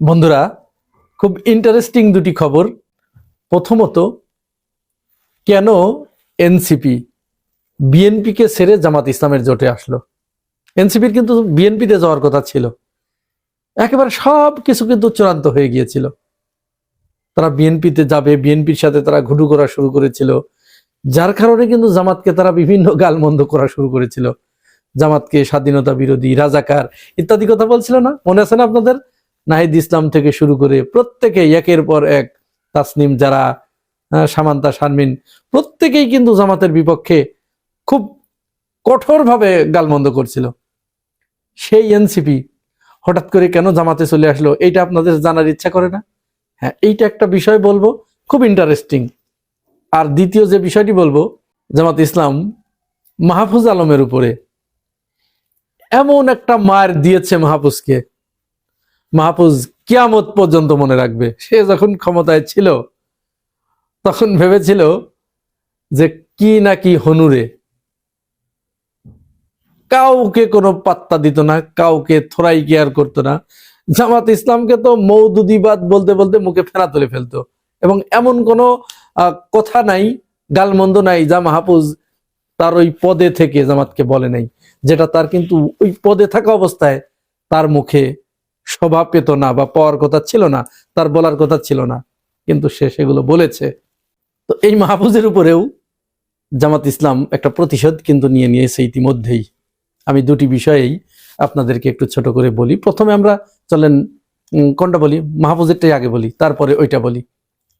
বন্ধুরা, খুব ইন্টারেস্টিং দুটি খবর। প্রথমত, কেন এনসিপি বিএনপিকে ছেড়ে জামাত ইসলামের জোটে আসলো। এনসিপির কিন্তু বিএনপিতে যাওয়ার কথা ছিল, একেবারে সব কিছু কিন্তু চূড়ান্ত হয়ে গিয়েছিল। তারা বিএনপিতে যাবে, বিএনপির সাথে তারা ঘুটু করা শুরু করেছিল, যার কারণে কিন্তু জামাতকে তারা বিভিন্ন গালমন্দ করা শুরু করেছিল। জামাতকে স্বাধীনতা বিরোধী, রাজাকার ইত্যাদি কথা বলছিল না, মনে আছে না আপনাদের? নাহিদ ইসলাম থেকে শুরু করে প্রত্যেকেই একের পর এক, তাসনিম যারা, সামান্তা শারমিন, প্রত্যেকেই কিন্তু জামাতের বিপক্ষে খুব কঠোরভাবে গালমন্দ করছিল। সেই এনসিপি হঠাৎ করে কেন জামাতে চলে আসলো, এইটা আপনাদের জানার ইচ্ছা করে না? হ্যাঁ, এইটা একটা বিষয় বলবো, খুব ইন্টারেস্টিং। আর দ্বিতীয় যে বিষয়টি বলবো, জামাত ইসলাম মাহফুজ আলমের উপরে এমন একটা মার দিয়েছে মাহফুজকে, মাহফুজ কিয়ামত পর্যন্ত মনে রাখবে। সে যখন ক্ষমতায় ছিল তখন ভেবেছিল যে কি নাকি হনুরে, কাউকে কোনো পাত্তা দিত না, কাউকে থোড়াই কেয়ার করতো না। জামাত ইসলামকে তো মওদুদিবাদ বলতে বলতে মুখে ফেনা তুলে ফেলতো, এবং এমন কোনো কথা নাই, গালমন্দ নাই যা মাহফুজ তার ওই পদে থেকে জামাতকে বলে নাই, যেটা তার কিন্তু ওই পদে থাকা অবস্থায় তার মুখে শোভা পেত না বা পাওয়ার কথা ছিল না, তার বলার কথা ছিল না, কিন্তু সে সেগুলো বলেছে। তো এই মাহফুজের উপরেও জামাত ইসলাম একটা প্রতিশোধ কিন্তু নিয়ে নিয়েছে ইতিমধ্যেই। আমি দুটি বিষয়েই আপনাদেরকে একটু ছোট করে বলি। প্রথমে আমরা চলেন কোনটা বলি, মাহফুজেরটাই আগে বলি, তারপরে ওইটা বলি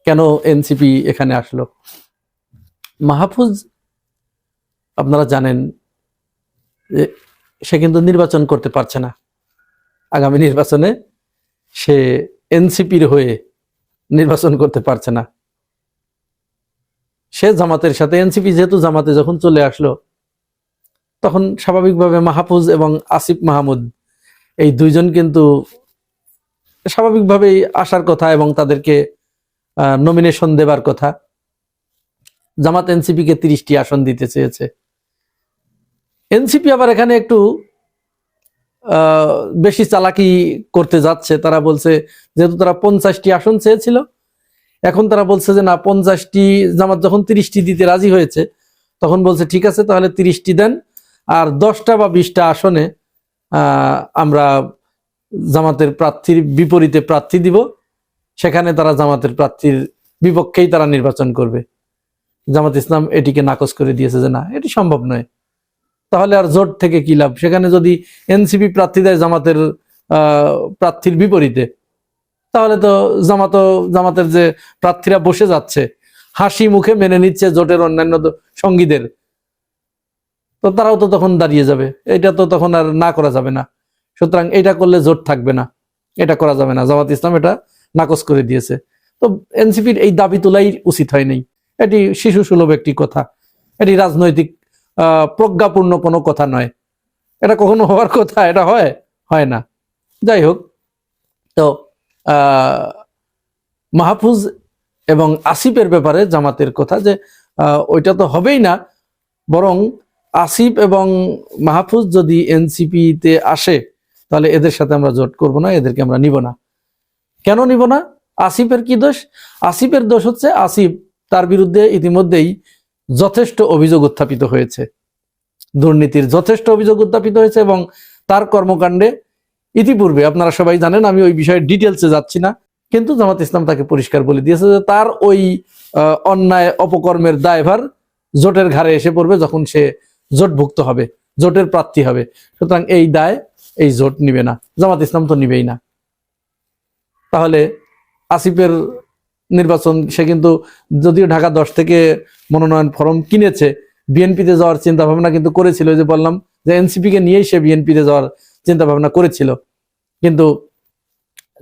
কেন এনসিপি এখানে আসলো। মাহফুজ আপনারা জানেন যে সে কিন্তু নির্বাচন করতে পারছে না। আগামী নির্বাচনে সে এনসিপির হয়ে নির্বাচন করতে পারছে না। সে জামাতের সাথে, এনসিপি যেহেতু জামাতে যখন চলে আসলো, তখন স্বাভাবিকভাবে মাহফুজ এবং আসিফ মাহমুদ এই দুইজন কিন্তু স্বাভাবিকভাবেই আসার কথা এবং তাদেরকে নমিনেশন দেবার কথা। জামাত এনসিপিকে 30টি আসন দিতে চেয়েছে। এনসিপি আবার এখানে একটু বেশি চালাকি করতে যাচ্ছে। তারা বলছে, যেহেতু তারা 50টি আসন চেয়েছিল, এখন তারা বলছে যে না, 50টি, জামাত যখন 30টি দিতে রাজি হয়েছে তখন বলছে ঠিক আছে, তাহলে 30টি দেন, আর 10টা বা 20টা আসনে আমরা জামাতের প্রার্থীর বিপরীতে প্রার্থী দিব, সেখানে তারা জামাতের প্রার্থীর বিপক্ষেই তারা নির্বাচন করবে। জামাত ইসলাম এটিকে নাকচ করে দিয়েছে যে না, এটি সম্ভব নয়। তাহলে আর জোট থেকে কি লাভ? সেখানে যদি এনসিপি প্রার্থী দেয় জামাতের প্রার্থীর বিপরীতে, তাহলে তো জামাতের যে প্রার্থীরা বসে যাচ্ছে, হাসি মুখে মেনে নিচ্ছে জোটের অন্যান্য সঙ্গীদের, তো তারাও তো তখন দাঁড়িয়ে যাবে। এটা তো তখন আর না করা যাবে না। সুতরাং এটা করলে জোট থাকবে না, এটা করা যাবে না। জামাত ইসলাম এটা নাকচ করে দিয়েছে। তো এনসিপির এই দাবি তোলাই উচিত হয় নাই। এটি শিশু সুলভ একটি কথা, এটি রাজনৈতিক প্রজ্ঞাপূর্ণ কোনো কথা নয়। এটা কখনো হওয়ার কথা, এটা হয় না। যাই হোক, তো মাহফুজ এবং আসিফের ব্যাপারে জামাতের কথা যে ওইটা তো হবেই না, বরং আসিফ এবং মাহফুজ যদি এনসিপিতে আসে তাহলে এদের সাথে আমরা জোট করব না, এদেরকে আমরা নিব না। কেন নিব না? আসিফের কি দোষ? আসিফের দোষ হচ্ছে, আসিফ, তার বিরুদ্ধে ইতিমধ্যেই যথেষ্ট অভিযোগ উত্থাপিত হয়েছে, দুর্নীতির যথেষ্ট অভিযোগ উত্থাপিত হয়েছে, এবং তার কর্মকাণ্ডে ইতিপূর্বে আপনারা সবাই জানেন, আমি ওই বিষয়ে ডিটেলসে যাচ্ছি না, কিন্তু জামাত ইসলাম তাকে পরিষ্কার বলে দিয়েছে যে তার ওই অন্যায় অপকর্মের দায়ভার জোটের ঘাড়ে এসে পড়বে যখন সে জোটভুক্ত হবে, জোটের প্রার্থী হবে। সুতরাং এই দায় এই জোট নিবে না, জামাত ইসলাম তো নিবেই না। তাহলে আসিফের নির্বাচন, সে কিন্তু যদিও ঢাকা 10 থেকে মনোনয়ন ফরম কিনেছে, বিএনপিতে যাওয়ার চিন্তা ভাবনা কিন্তু করেছিল, যে বললাম যে এনসিপিকে নিয়েই সে বিএনপিতে যাওয়ার চিন্তা ভাবনা করেছিল, কিন্তু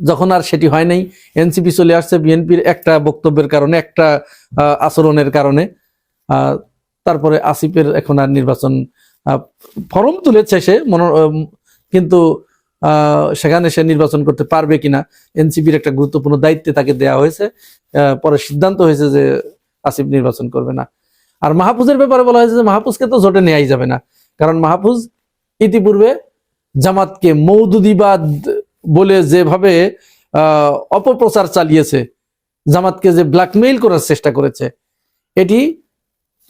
যখন আর সেটি হয় নাই, এনসিপি চলে আসছে বিএনপির একটা বক্তব্যের কারণে, একটা আচরণের কারণে। তারপরে আসিফের এখন আর নির্বাচন ফরম তুলেছে সে, কিন্তু সেখানে সে নির্বাচন করতে পারবে কিনা, এনসিপির একটা গুরুত্বপূর্ণ দায়িত্বে তাকে দেওয়া হয়েছে। পরে সিদ্ধান্ত হয়েছে যে আসিফ নির্বাচন করবে না। আর মাহফুজের ব্যাপারে বলা হয়েছে যে মাহফুজকে তো জোটে নেওয়াই যাবে না, কারণ মাহফুজ ইতিপূর্বে জামাতকে মওদুদিবাদ বলে যেভাবে অপপ্রচার চালিয়েছে, জামাতকে যে ব্ল্যাকমেইল করার চেষ্টা করেছে, এটি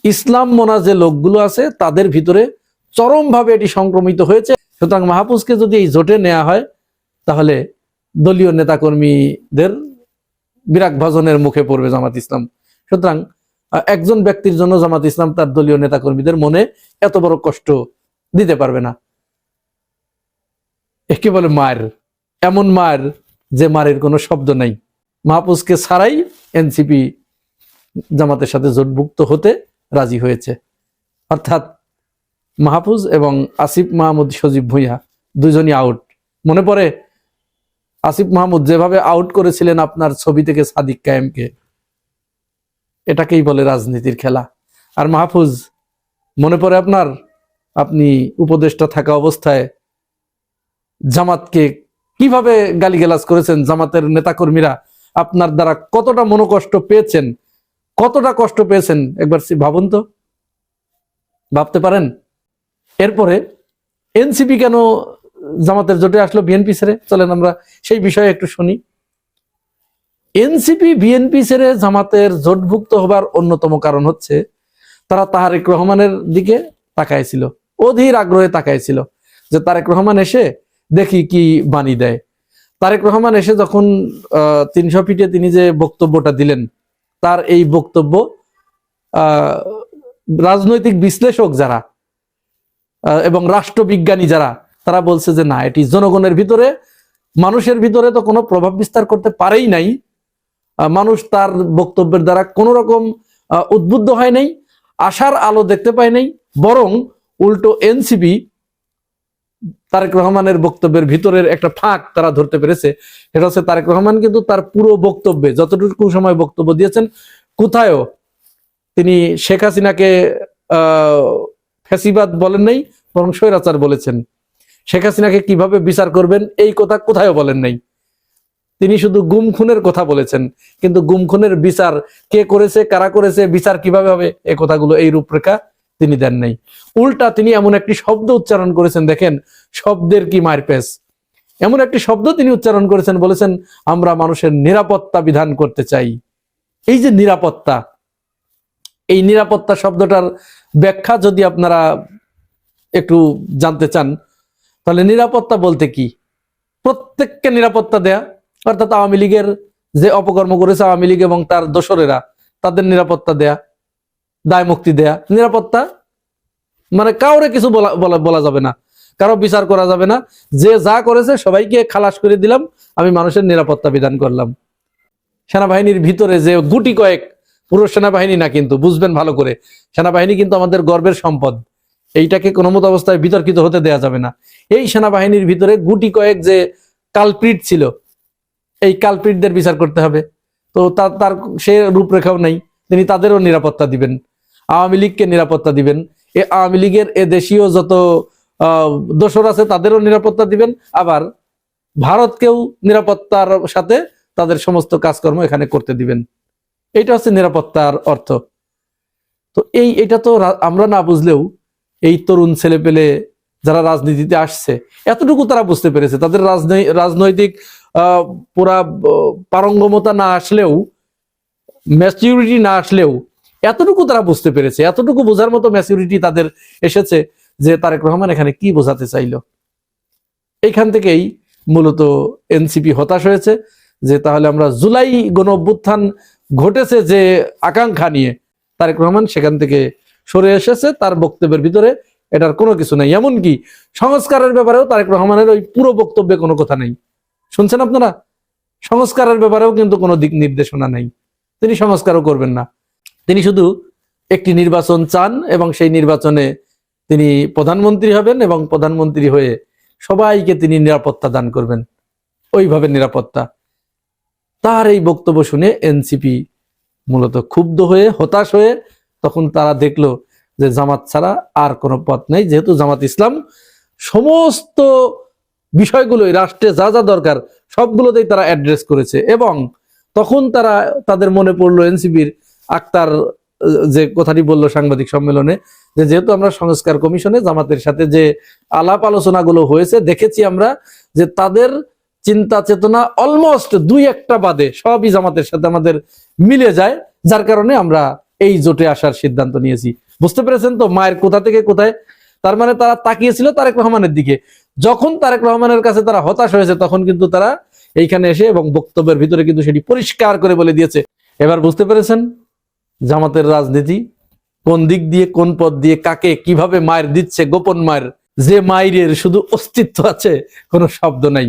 ইসলাম মনা যে লোকগুলো আছে তাদের ভিতরে চরমভাবে এটি সংক্রমিত হয়েছে। সুতরাং মাহফুজকে যদি এই জোটে নেওয়া হয় তাহলে দলীয় নেতাকর্মীদের বিরাগ ভাজনের মুখে পড়বে জামাত ইসলাম। সুতরাং একজন ব্যক্তির জন্য জামাত ইসলাম তার দলীয় নেতাকর্মীদের মনে এত বড় কষ্ট দিতে পারবে না। একে বলে মার, এমন মার যে মারের কোনো শব্দ নাই। মাহফুজকে ছাড়াই এনসিপি জামাতের সাথে জোটভুক্ত হতে রাজি হয়েছে, অর্থাৎ মাহফুজ এবং আসিফ মাহমুদ সজীব ভুঁইয়া দুজনই আউট। মনে পড়ে আসিফ মাহমুদ যেভাবে আউট করেছিলেন আপনার ছবি থেকে সাদিক কায়েমকে, এটাকেই বলে রাজনীতির খেলা। আর মাহফুজ মনে পড়ে আপনার, আপনি উপদেষ্টা থাকা অবস্থায় জামাতকে কিভাবে গালিগালাজ করেছেন, জামাতের নেতাকর্মীরা আপনার দ্বারা কতটা মনোকষ্ট পেয়েছেন, কতটা কষ্ট পেয়েছেন একবার ভাবুন তো, ভাবতে পারেন? এরপরে এনসিপি কেন জামাতের জোটে আসলো বিএনপি ছেড়ে? চলেন আমরা সেই বিষয়ে একটু শুনি। এনসিপি বিএনপি ছেড়ে জামাতের জোটভুক্ত হবার অন্যতম কারণ হচ্ছে তারা তারেক রহমানের দিকে তাকাইছিল, অধীর আগ্রহে তাকাইছিল যে তারেক রহমান এসে দেখি কি বাণী দেয়। তারেক রহমান এসে যখন 300 ফিটে তিনি যে বক্তব্যটা দিলেন, তার এই বক্তব্য রাজনৈতিক বিশ্লেষক যারা এবং রাষ্ট্রবিজ্ঞানী যারা, তারা বলছে যে না, এটি জনগণের ভিতরে, মানুষের ভিতরে তো কোনো প্রভাব বিস্তার করতে পারেই নাই, মানুষ তার বক্তব্যের দ্বারা কোনো রকম উদ্বুদ্ধ হয় নাই, আশার আলো দেখতে পায় নাই, বরং উল্টো এনসিপি তারেক রহমানের বক্তব্যের ভিতরের একটা ফাঁক তারা ধরতে পেরেছে। এটা হচ্ছে তারেক রহমান কিন্তু তার পুরো বক্তব্যে যতটুকু সময় বক্তব্য দিয়েছেন, কোথায়ও তিনি শেখ হাসিনাকে ফ্যাসিবাদ বলেন নাই, বরং স্বৈরাচার বলেছেন। শেখ হাসিনাকে কিভাবে বিচার করবেন এই কথা কোথায়ও বলেন নাই, তিনি শুধু গুম খুনের কথা বলেছেন। কিন্তু গুম খুনের বিচার কে করেছে, কারা করেছে, বিচার কিভাবে হবে, এই কথাগুলো, এই রূপরেখা তিনি দেন নাই। উল্টা তিনি এমন একটি শব্দ উচ্চারণ করেছেন, দেখেন শব্দের কি মারপ্যাচ, এমন একটি শব্দ তিনি উচ্চারণ করেছেন, বলেছেন আমরা মানুষের নিরাপত্তা বিধান করতে চাই। এই যে নিরাপত্তা, এই নিরাপত্তা শব্দটার ব্যাখ্যা যদি আপনারা একটু জানতে চান, তাহলে নিরাপত্তা বলতে কি? প্রত্যেককে নিরাপত্তা দেয়া, অর্থাৎ আওয়ামী লীগের যে অপকর্ম করেছে আওয়ামী লীগ এবং তার দোসরেরা, তাদের নিরাপত্তা দেয়া, দায় মুক্তি দেয়া। নিরাপত্তা মানে কাউরে কিছু বলা যাবে না, কারো বিচার করা যাবে না, যে যা করেছে সবাইকে খালাস করে দিলাম, আমি মানুষের নিরাপত্তা বিধান করলাম। সেনাবাহিনীর ভিতরে যে গুটি কয়েক, পুরো সেনাবাহিনী না কিন্তু, বুঝবেন ভালো করে, সেনাবাহিনী কিন্তু আমাদের গর্বের সম্পদ, এইটাকে কোনো মতো অবস্থায় বিতর্কিত হতে দেয়া যাবে না। এই সেনাবাহিনীর ভিতরে গুটি কয়েক যে কালপ্রিট ছিল, এই কালপ্রিটদের বিচার করতে হবে। তো তার সে রূপরেখাও নাই, তিনি তাদেরও নিরাপত্তা দিবেন, আওয়ামী লীগকে নিরাপত্তা দিবেন, এ আওয়ামী লীগের এ দেশীয় যত দোসর আছে তাদেরও নিরাপত্তা দিবেন, আবার ভারতকেও নিরাপত্তার সাথে তাদের সমস্ত কাজকর্ম এখানে করতে দিবেন। এইটা হচ্ছে নিরাপত্তার অর্থ। তো এটা তো আমরা না বুঝলেও এই তরুণ ছেলেপেলে যারা রাজনীতিতে আসছে, এতটুকু তারা বুঝতে পেরেছে। তাদের রাজনৈতিক পুরা পারঙ্গমতা না আসলেও, ম্যাচিউরিটি না আসলেও, এতটুকু তারা বুঝতে পেরেছে, এতটুকু বোঝার মতো ম্যাচিউরিটি তাদের এসেছে যে তারেক রহমান এখানে কি বোঝাতে চাইল। এইখান থেকেই মূলত এনসিপি হতাশ হয়েছে যে তাহলে আমরা জুলাই গণ অভ্যুত্থান ঘটেছে যে আকাঙ্ক্ষা নিয়ে তারেক রহমান সেখান থেকে সরে এসেছে, তার বক্তব্যের ভিতরে এটার কোনো কিছু নাই। এমনকি সংস্কারের ব্যাপারেও তারেক রহমানের ওই পুরো বক্তব্যে কোনো কথা নাই, শুনছেন আপনারা? সংস্কারের ব্যাপারেও কিন্তু কোনো দিক নির্দেশনা নাই, তিনি সংস্কারও করবেন না। তিনি শুধু একটি নির্বাচন চান এবং সেই নির্বাচনে তিনি প্রধানমন্ত্রী হবেন এবং প্রধানমন্ত্রী হয়ে সবাইকে তিনি নিরাপত্তা দান করবেন, ওইভাবে নিরাপত্তা। তার এই বক্তব্য শুনে এনসিপি মূলত ক্ষুব্ধ হয়ে, হতাশ হয়ে, তখন তারা দেখলো যে জামাত ছাড়া আর কোনো পথ নেই, যেহেতু জামাত ইসলাম সমস্ত বিষয়গুলোই রাষ্ট্রে যা যা দরকার সবগুলোতেই তারা অ্যাড্রেস করেছে। এবং তখন তাদের মনে পড়লো এনসিপির আক্তার যে কথাটি বলল সাংবাদিক সম্মেলনে, যে যেহেতু আমরা সংস্কার কমিশনে জামাতের সাথে যে আলাপ আলোচনাগুলো হয়েছে দেখেছি আমরা, যে তাদের চিন্তা চেতনা অলমোস্ট দুই একটা বাদে সবই জামাতের সাথে আমাদের মিলে যায়, যার কারণে আমরা এই জোটে আসার সিদ্ধান্ত নিয়েছি। বুঝতে পেরেছেন তো মায়ের কোথা থেকে কোথায়? তার মানে তারা তাকিয়েছিল তারেক রহমানের দিকে, যখন তারেক রহমানের কাছে তারা হতাশ হয়েছে তখন কিন্তু তারা এইখানে এসে এবং বক্তব্যের ভিতরে কিন্তু সেটি পরিষ্কার করে বলে দিয়েছে। এবার বুঝতে পেরেছেন জামাতের রাজনীতি কোন দিক দিয়ে কোন পথ দিয়ে কাকে কিভাবে মায়ের দিচ্ছে, গোপন মায়ের, যে মায়ের শুধু অস্তিত্ব আছে কোনো শব্দ নাই।